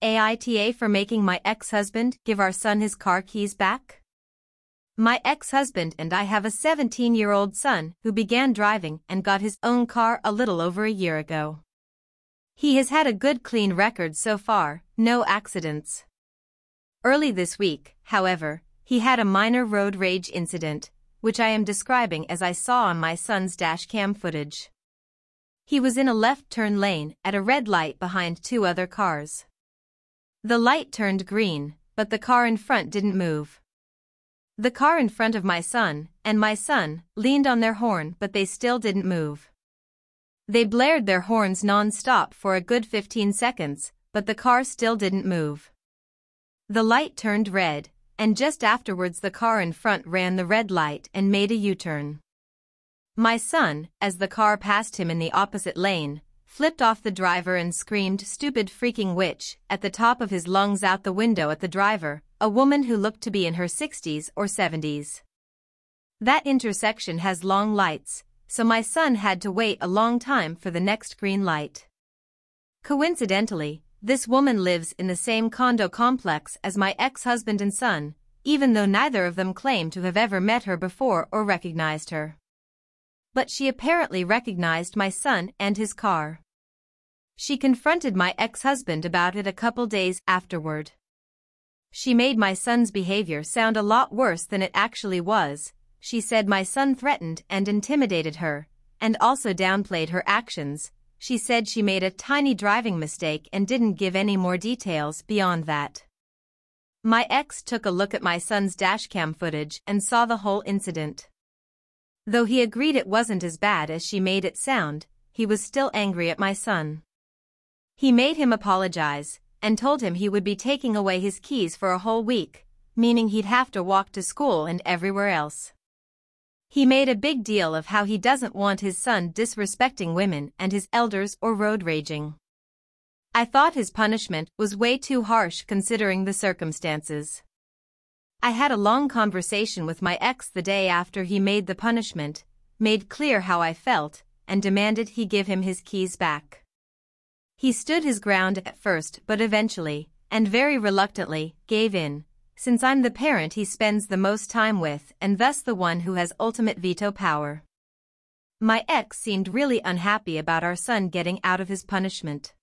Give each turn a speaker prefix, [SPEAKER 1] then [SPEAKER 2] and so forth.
[SPEAKER 1] AITA for making my ex-husband give our son his car keys back? My ex-husband and I have a 17-year-old son who began driving and got his own car a little over a year ago. He has had a good clean record so far, no accidents. Early this week, however, he had a minor road rage incident, which I am describing as I saw on my son's dashcam footage. He was in a left turn lane at a red light behind two other cars. The light turned green, but the car in front didn't move. The car in front of my son and my son leaned on their horn, but they still didn't move. They blared their horns non-stop for a good 15 seconds, but the car still didn't move. The light turned red, and just afterwards the car in front ran the red light and made a U-turn. My son, as the car passed him in the opposite lane, flipped off the driver and screamed "stupid freaking witch" at the top of his lungs out the window at the driver, a woman who looked to be in her 60s or 70s. That intersection has long lights, so my son had to wait a long time for the next green light. Coincidentally, this woman lives in the same condo complex as my ex-husband and son, even though neither of them claim to have ever met her before or recognized her. But she apparently recognized my son and his car. She confronted my ex-husband about it a couple days afterward. She made my son's behavior sound a lot worse than it actually was. She said my son threatened and intimidated her, and also downplayed her actions. She said she made a tiny driving mistake and didn't give any more details beyond that. My ex took a look at my son's dashcam footage and saw the whole incident. Though he agreed it wasn't as bad as she made it sound, he was still angry at my son. He made him apologize and told him he would be taking away his keys for a whole week, meaning he'd have to walk to school and everywhere else. He made a big deal of how he doesn't want his son disrespecting women and his elders or road raging. I thought his punishment was way too harsh considering the circumstances. I had a long conversation with my ex the day after he made the punishment, made clear how I felt, and demanded he give him his keys back. He stood his ground at first but eventually, and very reluctantly, gave in, since I'm the parent he spends the most time with and thus the one who has ultimate veto power. My ex seemed really unhappy about our son getting out of his punishment.